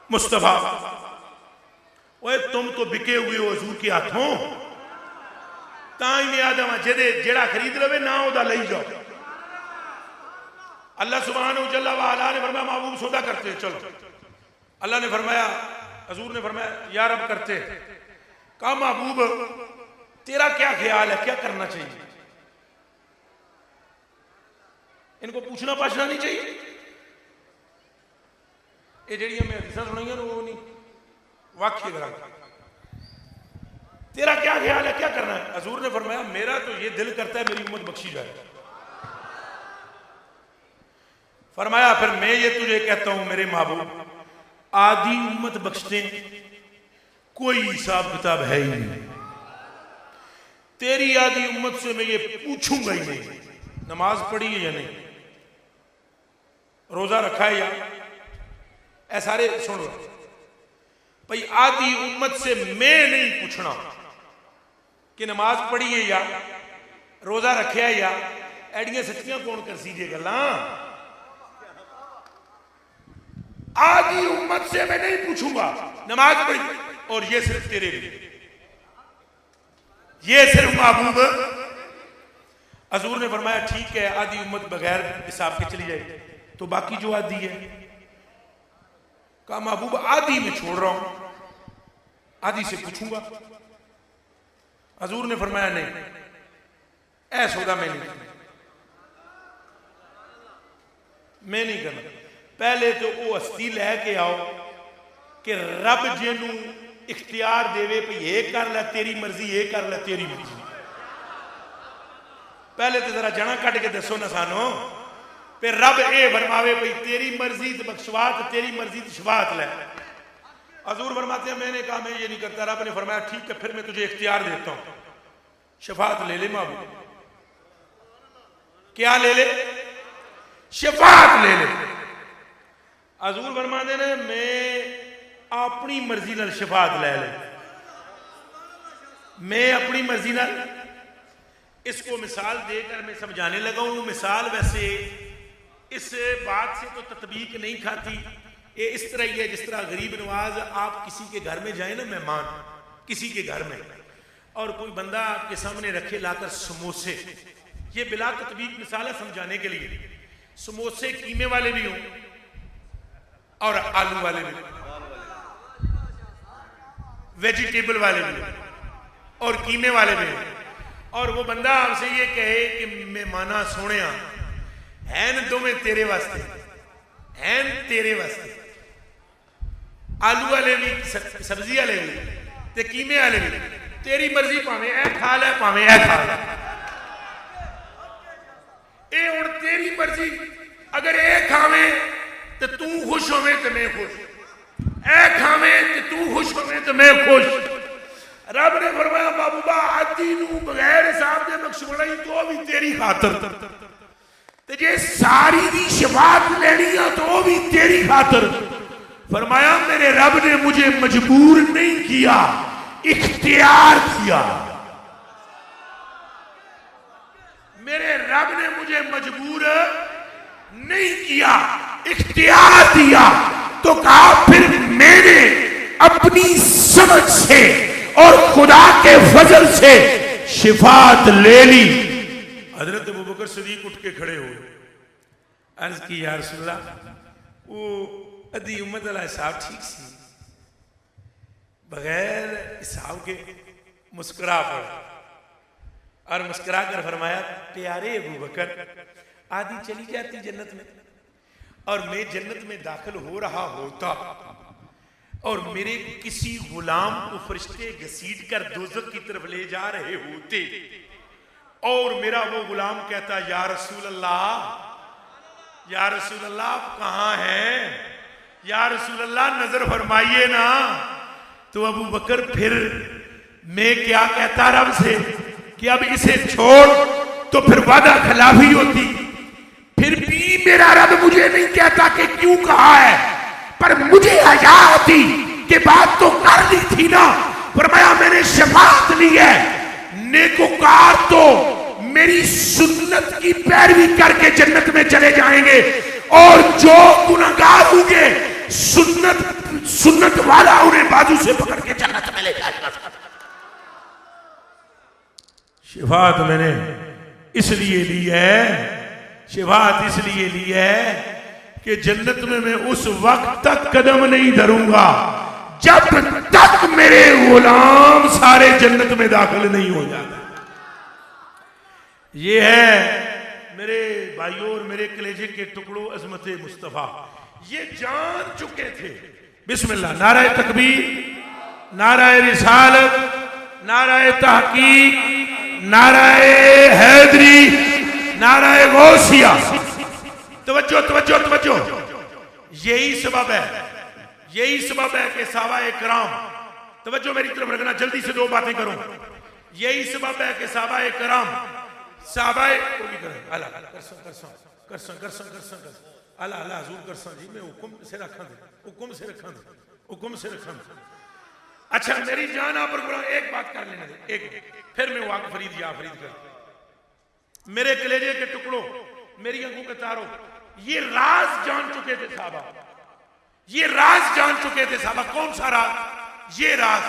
मुस्तफा। ओए तुम तो बिके हुए हो हजूर के हाथों। ताई में आदम जेदे जेड़ा खरीद लवे ना ओदा ले जाओ। अल्लाह सुब्हानहू जल्ला वाला ने फरमाया महबूब सौदा करते हैं, चलो। अल्लाह ने फरमाया, हजूर ने फरमाया या रब करते। कहा महबूब तेरा क्या ख्याल है, क्या करना चाहिए? इनको पूछना पाछना नहीं चाहिए। ये जड़ियां मैं हदीसां सुनाइयां वो नहीं वाक्य करा। तेरा क्या ख्याल है, क्या करना है? हजूर ने फरमाया मेरा तो ये दिल करता है मेरी उम्मत बख्शी जाए। फरमाया फिर मैं ये तुझे कहता हूं मेरे महबूब, आधी उम्मत बख्शते कोई हिसाब किताब है ही नहीं। तेरी आधी उम्मत से मैं ये पूछूंगा ही नहीं नमाज पढ़ी है या नहीं, रोजा रखा है या। ऐ सारे सुन लो भाई, आधी उम्मत से मैं नहीं पूछना कि नमाज पढ़ी है या रोजा रखा है या। एडियां सच्चियां कौन कर सी जे गल्लां। आधी उम्मत से मैं नहीं पूछूंगा नमाज पढ़ी, और ये सिर्फ तेरे लिए, ये सिर्फ महबूब। हजूर ने फरमाया ठीक है आधी उम्मत बगैर हिसाब के चली जाए, तो बाकी जो आधी है। कहा महबूब आधी में छोड़ रहा हूं, आधी से पूछूंगा। हजूर ने फरमाया नहीं, ऐ सौदा मैं नहीं करना। पहले तो वो हस्ती लैके आओ कि रब जिनू इख्तियार देवे भी ये कर ले तेरी मर्जी, ये कर ले तेरी मर्जी। पहले तो जरा जना कट के दसो ना सानो, फिर रब ये फरमावे भाई तेरी मर्जी तो बख्शवात, तेरी मर्जी तो शफात ले। हजूर फरमाते हैं मैंने कहा मैं ये नहीं करता। रब ने फरमाया ठीक है फिर मैं तुझे इख्तियार देता हूं, शफात ले ले महबूब। क्या ले ले? शफात ले ले। हजूर फरमाते ने मैं अपनी मर्जी नाल शफात ले ले, मैं अपनी मर्जी नाल। इसको मिसाल देकर मैं समझाने लगा हूं। मिसाल वैसे इस बात से तो तत्बीक नहीं खाती, ये इस तरह ही है जिस तरह गरीब नवाज आप किसी के घर में जाए ना, मेहमान किसी के घर में, और कोई बंदा आपके सामने रखे लाकर समोसे। ये बिला तत्बीक मिसाल है समझाने के लिए। समोसे कीमे वाले भी हों और आलू वाले भी, वेजिटेबल वाले भी और कीमे वाले भी। और वो बंदा आपसे ये कहे कि मेहमाना सोने हैन दोवें तेरे वास्ते, हैन तेरे वास्ते। आलू वाले भी, सब्जी वाले भी ते कीमे वाले भी, तेरी मर्जी भावें ऐ खा ले भावें ऐ खा ले। ए हुण तेरी मर्जी, अगर ए खावे तो तू खुश होवे तो मैं खुश, ऐ खावे तो तू खुश होवे तो मैं खुश। रब ने फरमाया महबूबा आधी नू बगैर हिसाब दे बख्शवाना ही तो भी तेरी खातर, ते जे सारी दी शफात लेनी है तो भी तेरी खातर। फरमाया मेरे रब ने मुझे मजबूर नहीं किया, इख्तियार किया। मेरे रब ने मुझे मजबूर नहीं किया, इख्तियार दिया। तो कहा फिर मैंने अपनी समझ से और खुदा के फजल से शिफात ले ली। हजरत अबू बकर सिद्दीक उठ के खड़े हुए, अर्ज की या रसूलल्लाह वो अधी उम्मत वाला हिसाब ठीक सी, बगैर हिसाब के मुस्कुरा पड़ा और मुस्कुरा कर फरमाया प्यारे अबू बकर आधी चली जाती जन्नत में और मैं जन्नत में दाखिल हो रहा होता और मेरे किसी गुलाम को फरिश्ते घसीट कर दोज़ख की तरफ ले जा रहे होते और मेरा वो गुलाम कहता या रसूल अल्लाह, या रसूल अल्लाह आप कहां हैं, या रसूल अल्लाह नजर फरमाइए ना। तो अबू बकर फिर मैं क्या कहता रब से कि अब इसे छोड़, तो फिर वादा खिलाफी होती। फिर भी मेरा रब मुझे नहीं कहता कि क्यों कहा है, पर मुझे हया होती कि बात तो कर ली थी ना। फरमाया मैंने शफाअत ली है, नेकोकार तो मेरी सुन्नत की पैरवी करके जन्नत में चले जाएंगे, और जो गुनहगार होंगे सुन्नत वाला उन्हें बाजू से पकड़ के जन्नत में ले जाएगा। शफाअत मैंने इसलिए ली है, शफाअत इसलिए ली है कि जन्नत में मैं उस वक्त तक कदम नहीं धरूंगा जब तक मेरे गुलाम सारे जन्नत में दाखिल नहीं हो जाते। ये है मेरे भाइयों और मेरे कलेजे के टुकड़ों अजमत मुस्तफा, ये जान चुके थे। बिस्मिल्लाह, नाराए तकबीर, नाराए रिसालत, नाराए तहकीक, नाराए हैदरी, नाराए गौसिया। तवज्जो तवज्जो तवज्जो, यही सबब है, यही सबब है कि सहाबाए किराम, तवज्जो मेरी तरफ रखना, जल्दी से दो बातें करूं। यही सबब है कि सहाबाए किराम, सहाबाए अल्लाह करसा करसा करसा करसा करसा अल्लाह अल्लाह हुजूर करसा जी, मैं हुक्म से रखा दे, हुक्म से रखा दे, हुक्म से रखा दे। अच्छा मेरी जान आप पर एक बात कर लेने दे, एक फिर मैं वाक़ फरीद या फरीद कर। मेरे कलेजे के टुकड़ों, मेरी आंखों के तारों, ये राज जान चुके थे साहबा, ये राज जान चुके थे साहबा। कौन सा राज? ये राज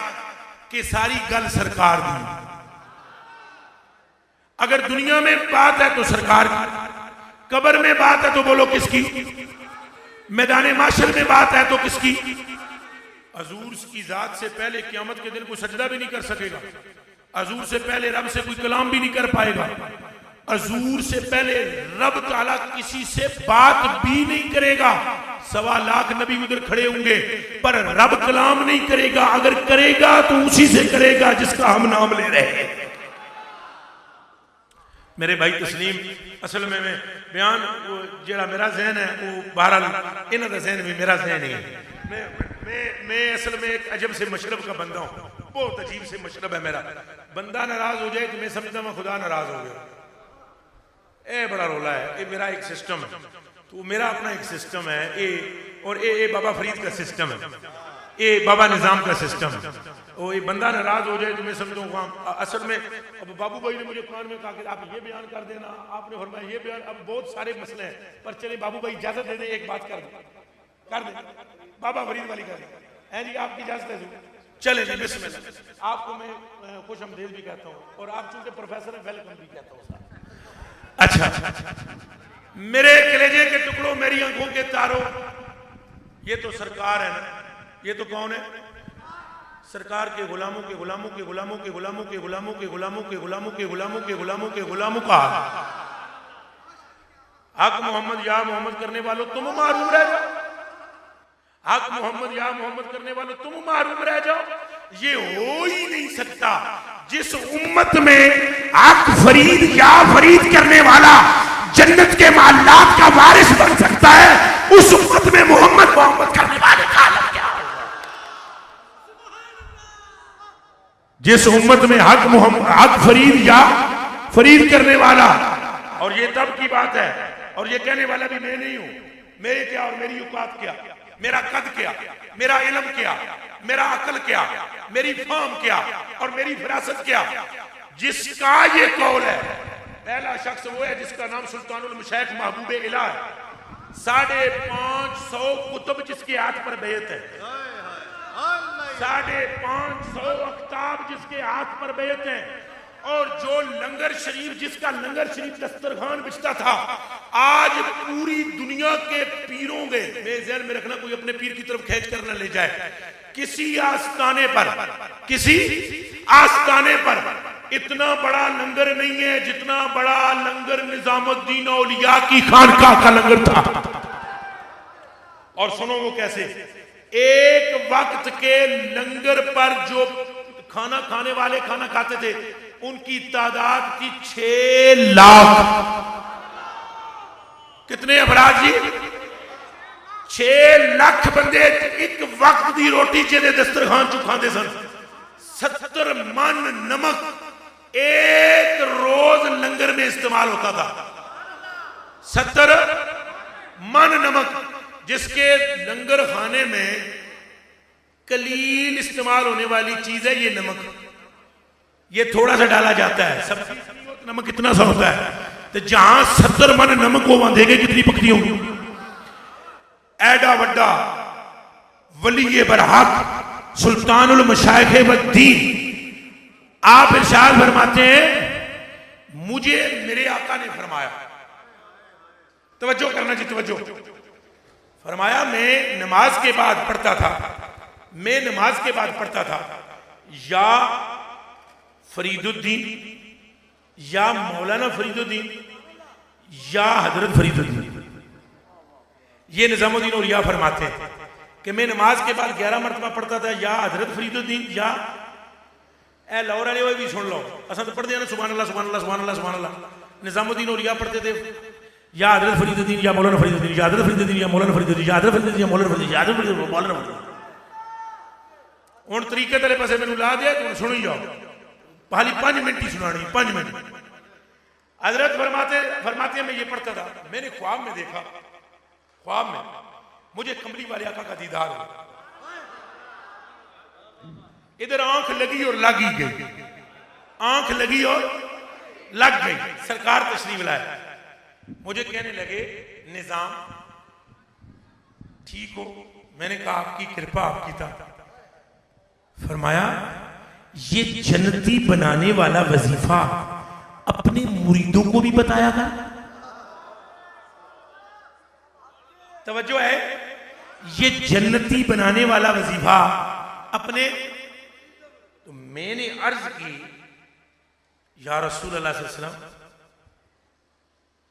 कि सारी गल सरकार दी। अगर दुनिया में बात है तो सरकार की, कब्र में बात है तो बोलो किसकी, मैदान माशर में बात है तो किसकी। हजूर की जात से पहले क़यामत के दिन कोई सजदा भी नहीं कर सकेगा, हजूर से पहले रब से कोई कलाम भी नहीं कर पाएगा, हजूर से पहले रब ताला किसी से बात भी नहीं करेगा। 1.25 लाख नबी उधर खड़े होंगे, पर रब कलाम नहीं करेगा। अगर करेगा तो उसी से करेगा जिसका हम नाम ले रहे हैं। मेरे भाई तस्लीम, असल में मैं बयान जेड़ा मेरा जहन है वो बहरहाल इन्हों का जहन भी मेरा जहन ही है। मैं असल में एक अजब से मशरब का बंदा हूँ, बहुत अजीब से मशरब है मेरा। बंदा नाराज हो जाए तो मैं समझता मैं खुदा नाराज हो गया। ए बड़ा रोला है, ये मेरा एक सिस्टम है, तो मेरा अपना एक सिस्टम है ये, और ये बाबा फरीद का सिस्टम है, ये बाबा निजाम का सिस्टम है। और ये बंदा नाराज हो जाए तो मैं समझूंगा। असल में अब बाबू भाई ने मुझे कुरान में कहा कि आप ये बयान कर देना, आपने फरमाया ये बयान। अब बहुत सारे मसले हैं, पर चले बाबू भाई इजाजत दे दे, एक बात कर दे बाबा फरीद वाली कर दे है जी, आपकी इजाजत है। चले जी बिस्मिल्लाह। आपको मैं खुश आमदीद भी कहता हूँ, और आप चूंकि प्रोफेसर है वेलकम भी कहता हूँ। अच्छा मेरे कलेजे के टुकड़ों, मेरी आंखों के तारों, ये तो सरकार है ना, ये तो कौन है? सरकार के गुलामों के गुलामों के गुलामों के गुलामों के गुलामों के गुलामों के गुलामों के गुलामों के गुलामों के गुलामों का हक मोहम्मद या मोहम्मद करने वालों तुम महरूम रह जाओ, हक मोहम्मद या मोहम्मद करने वालों तुम महरूम रह जाओ। ये हो ही नहीं सकता। जिस उम्मत में हक फरीद या फरीद करने वाला जन्नत के मालात का वारिस बन सकता है, उस उम्मत में मोहम्मद मोहम्मद करने वाले का आलम क्या होगा? जिस उम्मत में हक फरीद या फरीद करने वाला, और ये तब की बात है, और ये कहने वाला भी मैं नहीं हूं, मेरे क्या और मेरी औकात क्या, मेरा कद क्या, मेरा इल्म क्या, मेरा अकल क्या, मेरी फाम क्या और मेरी फिरासत क्या। जिसका ये कौल है, पहला शख्स वो है जिसका नाम सुल्तानुल मशाइख महबूब इलाह है। 550 कुतुब जिसके हाथ पर बैत है, 550 अख्ताब जिसके हाथ पर बैत है, और जो लंगर शरीफ, जिसका लंगर शरीफ दस्तरखान बिछता था, आज पूरी दुनिया के पीरों के ज़हन में रखना, कोई अपने पीर की तरफ खींच कर न ले जाए। किसी आस्ताने पर इतना बड़ा लंगर नहीं है जितना बड़ा लंगर निजामुद्दीन औलिया की खानकाह का लंगर था। और सुनो वो कैसे, एक वक्त के लंगर पर जो खाना खाने वाले खाना खाते थे, उनकी तादाद थी 6 लाख। कितने अफराद जी? 6 लाख बंदे एक वक्त की रोटी जेदे दस्तरखान चु खाते सन। 70 मन नमक एक रोज लंगर में इस्तेमाल होता था। 70 मन नमक, जिसके लंगर खाने में कलील इस्तेमाल होने वाली चीज है ये नमक। ये थोड़ा सा डाला जाता है, सब नमक कितना सा होता है, तो जहां 70 मन नमक को वहां देखे कितनी पकड़ी होगी। एडा वड्डा वली बरहक सुल्तानुल मशाइख वद्दीन, आप इरशाद फरमाते हैं, मुझे मेरे आका ने फरमाया, तवज्जो करना जी, तवज्जो फरमाया, मैं नमाज के बाद पढ़ता था, या फरीदुद्दीन, या मौलाना फरीदुद्दीन, या हजरत फरीदुद्दीन। ये निजामुद्दीन औलिया फरमाते हैं कि मैं नमाज के बाद 11 मरतबा पढ़ता था, या हजरत फरीदुद्दीन, या ए लाहौर वाले भी सुन लो, असा तो पढ़ते हैं ना, सुभान अल्लाह सुभान अल्लाह सुभान अल्लाह सुभान अल्लाह। निजामुद्दीन औलिया पढ़ते थे, या हजरत फरीदुद्दीन, या मौलाना फरीदुद्दीन, या हजरत फरीदुद्दीन, या मौलाना फरीदुद्दीन, या हजरत फरीदुद्दीन, या मौलाना फरीदुद्दीन, या हजरत फरीदुद्दीन, मौलाना फरीदुद्दीन। हुण तरीके तेरे पासे मैनू ला दिया, तुम सुनी जाओ, पहली 5 मिनट ही सुनानी, 5 मिनट। हजरत फरमाते मैं ये पढ़ता था, मैंने ख्वाब में देखा, ख्वाब में मुझे कमली वाले आका का दीदार हुआ, इधर आंख लगी और लग ही गई, आंख लगी और लग गई। सरकार तशरीफ लाए, मुझे कहने लगे निजाम ठीक हो? मैंने कहा आपकी कृपा, आपकी था। फरमाया ये जन्नती बनाने वाला वजीफा अपने मुरीदों को भी बताया गया। तवज्जो है, ये जन्नती बनाने वाला वजीफा अपने, तो मैंने अर्ज की या रसूल अल्लाह सल्लल्लाहु अलैहि वसल्लम,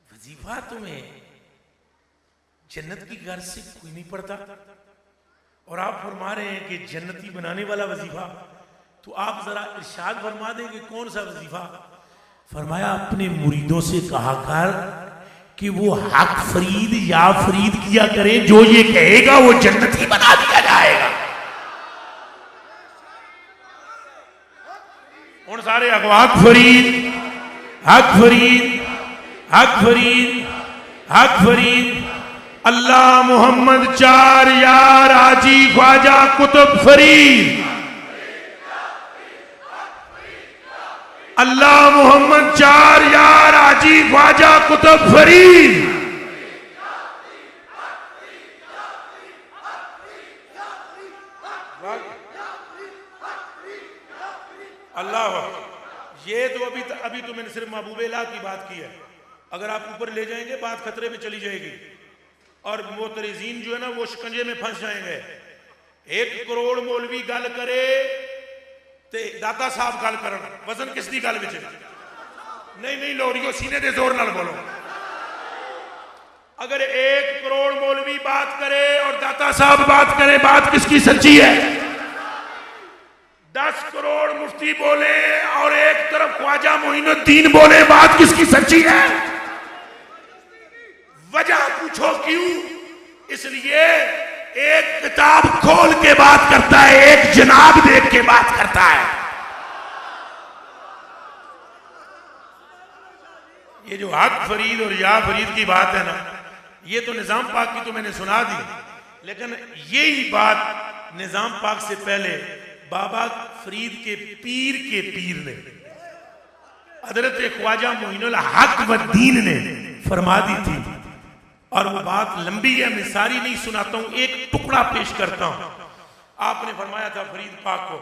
वजीफा तुम्हें जन्नत की घर से कोई नहीं पढ़ता, और आप फरमा रहे हैं कि जन्नती बनाने वाला वजीफा, तो आप जरा इरशाद फरमा दें कि कौन सा वजीफा। फरमाया अपने मुरीदों से कहा कर कि वो हक फरीद या फरीद किया करें, जो ये कहेगा वो जन्नती बना दिया जाएगा। उन सारे हक फरीद, हक फरीद, हक फरीद, हक फरीद, अल्लाह मोहम्मद 4 यार आजी ख्वाजा कुतुब फरीद, अल्लाह मोहम्मद 4 यार आजी ख्वाजा कुतुब फरीद। अल्लाह, ये तो अभी तो मैंने सिर्फ महबूबे इलाह की बात की है, अगर आप ऊपर ले जाएंगे बात खतरे में चली जाएगी, और मोतरजीन जो है ना वो शिकंजे में फंस जाएंगे। 1 करोड़ मौलवी गल करे ते दाता साहब गल करन, वजन किस दी गल विच? नहीं लोरियो, सीने दे जोर नाल बोलो। अगर 1 करोड़ मौलवी बात करे और दाता साहब बात करे, बात किसकी सच्ची है? 10 करोड़ मुफ्ती बोले और एक तरफ ख्वाजा मोइनुद्दीन बोले, बात किसकी सच्ची है? वजह पूछो क्यों? इसलिए एक किताब खोल के बात करता है, एक जनाब देख के बात करता है। ये जो हक फरीद और या फरीद की बात है ना, ये तो निजाम पाक की तो मैंने सुना दी, लेकिन यही बात निजाम पाक से पहले बाबा फरीद के पीर ने हजरत ख्वाजा मोइनुल हक वद्दीन ने फरमा दी थी। और वो बात लंबी है, मैं सारी नहीं सुनाता हूं, एक टुकड़ा पेश करता हूं। आपने फरमाया था फरीद पाक को,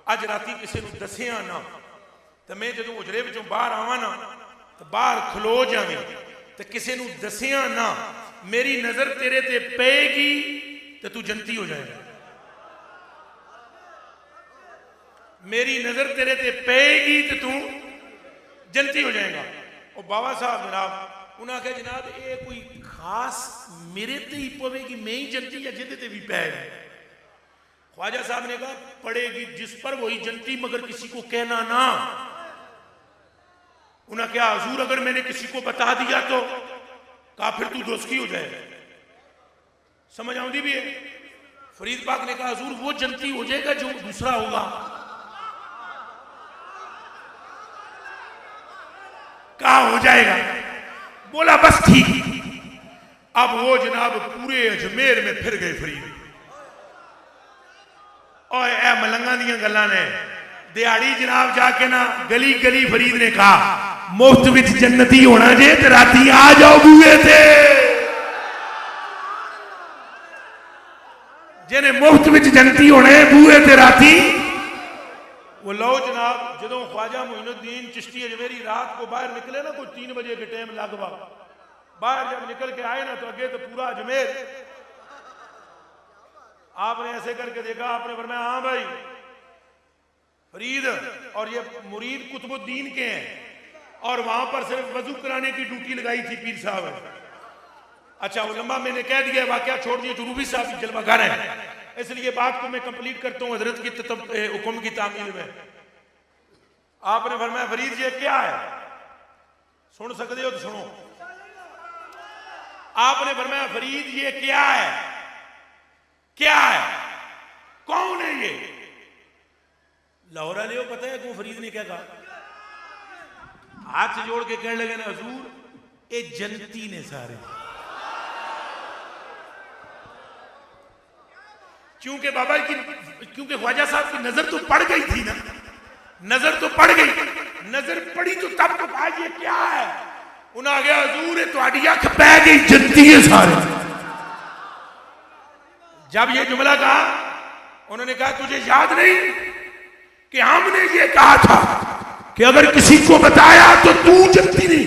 अज राती किसी को दसिया ना, तो मैं जो उजरे विचों बाहर आवा ना, तो बाहर खलो जावे, तो किसी को दसिया ना, मेरी नजर तेरे ते पेगी तो तू जनती हो जाएगा। मेरी नजर तेरे ते पेगी तो तू जनती हो जाएगा। और बाबा साहब जनाब उन्हें आख्या, जनाब ये कोई खास मेरे ते ही पवेगी, मैं ही जनती या जिदे ते भी पैगी? ख्वाजा साहब ने कहा पड़ेगी जिस पर वही जनती, मगर किसी को कहना ना। उन्हें क्या हुजूर अगर मैंने किसी को बता दिया तो? कहा फिर तू दोस्ती हो जाएगा। समझ आउंदी भी है? फरीद पाक ने कहा हुजूर वो जनती हो जाएगा जो दूसरा होगा। कहा हो जाएगा, बोला बस ठीक। अब वो जनाब पूरे अजमेर में फिर गए फरीद। और ए मलंगा दियां गल्लां ने, दिहाड़ी जनाब जाके ना गली गली फरीद ने कहा मुफ्त विच जन्नती होना जे ते राती आ जाओ बूए थे। जिन्हें मुफ्त विच जन्नती होने बूए ते राती वो लो जनाब। जो ख्वाजा मोइनुद्दीन चिश्ती अजमेरी रात को बाहर निकले ना, कोई 3 बजे के टाइम लगभग बाहर जब निकल के आए ना, तो अगे तो पूरा अजमेर आपने ऐसे करके देखा। आपने फरमाया हाँ भाई फरीद और ये मुरीद कुतुबुद्दीन के हैं, और वहां पर सिर्फ वजू कराने की ड्यूटी लगाई थी पीर साहब ने। अच्छा वो लंबा मैंने कह दिया, वाकया छोड़ दिया, जुरूबी साहब की जलवागर है, इसलिए बात को मैं कंप्लीट करता हूं हजरत की हुक्म की तामील में। आपने फरमाया फरीद ये क्या है, सुन सकते हो तो सुनो। आपने फरमाया फरीद ये क्या है, क्या है, कौन है ये? लाहौर वाले को पता है क्यों फरीद ने क्या कहा? हाथ से जोड़ के कहने लगे ना हजूर ये जनती ने सारे। क्योंकि बाबा की, क्योंकि ख्वाजा साहब की नजर तो पड़ गई थी ना, नजर तो पड़ गई, नजर पड़ी तो तब तो कहा ये क्या है? उन्हें आ गया हजूर तुम्हारी अख पै गई जनती है सारे। जब ये जुमला कहा उन्होंने कहा तुझे याद नहीं कि हमने ये कहा था कि अगर किसी को बताया तो तू जनती नहीं।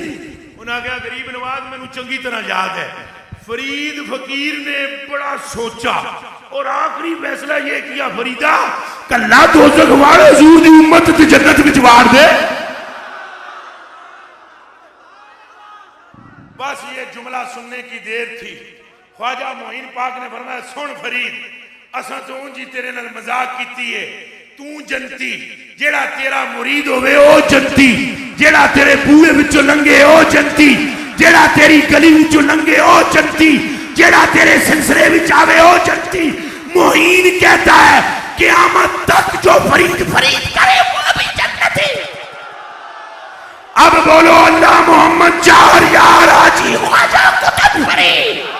उन्हें कहा गरीब नवाज मैनू चंगी तरह याद है। फरीद फकीर ने बड़ा सोचा और आखिरी फैसला ये किया फरीदा कल्ला दोज़ख वाले हजूर दी उम्मत ते जन्नत विच वाड़ दे। बस ये जुमला सुनने की देर थी। ख्वाजा मोइन पाक ने फरमाया सुन फरीद असा तो उंजी तेरे नाल मजाक कीती है, तू जनती, जेड़ा तेरा मुरीद होवे ओ जनती, जेड़ा तेरे बूहे विचों लंघे ओ जनती, जेड़ा तेरी गली विचों लंघे ओ जनती, जेड़ा तेरे सिलसिले विच आवे ओ जनती। मोइन कहता है क़यामत तक जो फरीद फरीद करे वो भी जन्नती। अब बोलो अल्लाह मोहम्मद चार यार आजी ख्वाजा कुतुब फरीद।